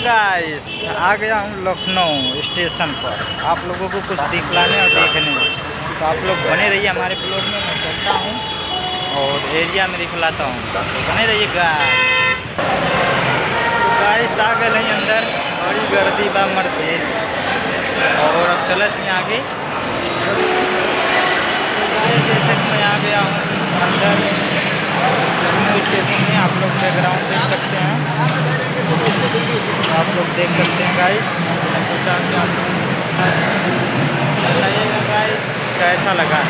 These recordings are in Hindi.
गाइस, आ गया हूँ लखनऊ स्टेशन पर आप लोगों को कुछ दिखलाने और देखने। तो आप लोग बने रहिए हमारे ब्लॉग में। मैं चलता हूँ और एरिया में दिखलाता हूँ, तो बने रहिए गाइस। तो गाइस आ गए नहीं अंदर, बड़ी गर्दी बा मरते और अब चलत नहीं आगे। जैसे कि मैं आ गया हूँ अंदर लखनऊ स्टेशन में। आप लोग बैकग्राउंड देख सकते हैं, आप लोग देख सकते हैं गाइस। मैं सोचा कि आप बताइएगा गाइस कैसा लगा।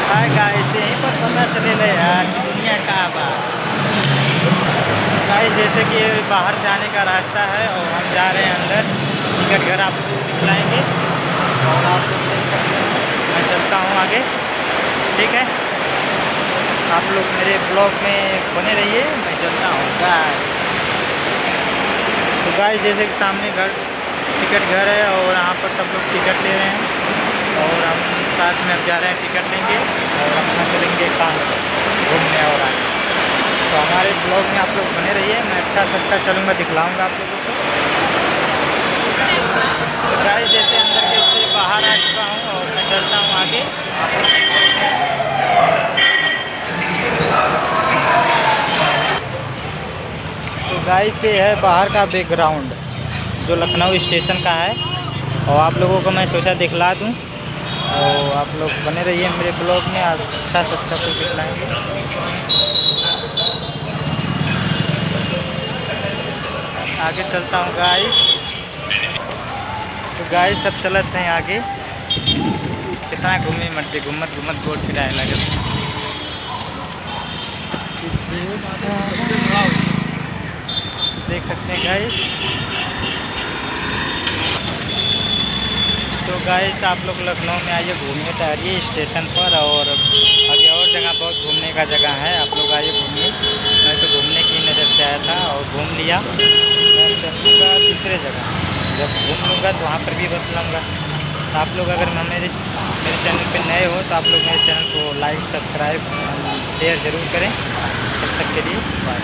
हाय गाइस, यहीं पर पता चलेगा यार दुनिया का बात। गाइस जैसे कि बाहर जाने का रास्ता है और हम जा रहे हैं अंदर। टिकट घर आप लोग दिखलाएंगे और आप लोग देख सकते हैं। मैं चलता हूँ आगे, ठीक है। आप लोग मेरे ब्लॉग में बने रहिए, मैं चलता हूँ गाइस। तो गाइस जैसे कि सामने घर टिकट घर है और यहाँ पर सब लोग टिकट ले रहे हैं और हम साथ में अब जा रहे हैं टिकट लेंगे और अपना चलेंगे काम घूमने और आगे। तो हमारे ब्लॉग में आप लोग बने रहिए, मैं अच्छा से अच्छा चलूँगा, दिखलाऊँगा आप लोगों को। तो गाइस जैसे अंदर के से बाहर आ चुका हूँ और मैं चलता हूँ आगे। तो गाइस ये है बाहर का बैकग्राउंड जो लखनऊ स्टेशन का है और आप लोगों को मैं सोचा दिखला दूँ। और आप लोग बने रहिए मेरे ब्लॉग में, आप अच्छा से अच्छा कुछ दिखलाएँगे। आगे चलता हूँ गाइस। तो गाइस सब चलते हैं आगे। कितना घूमे मरते, घूमत घूमत गोट फिराए लगे। देख सकते हैं गाइस। तो गाइस आप लोग लखनऊ में आइए, घूमने टहरिए स्टेशन पर और आगे और जगह बहुत घूमने का जगह है। आप लोग आइए घूमिए। मैं तो घूमने की नज़र से आया था और घूम लिया। मैं चलूँगा दूसरे जगह, जब घूम लूँगा तो वहाँ पर भी बतलाऊँगा। तो आप लोग अगर मेरे चैनल पे नए हो तो आप लोग मेरे चैनल को लाइक सब्सक्राइब शेयर ज़रूर करें। तब तक के लिए बाय।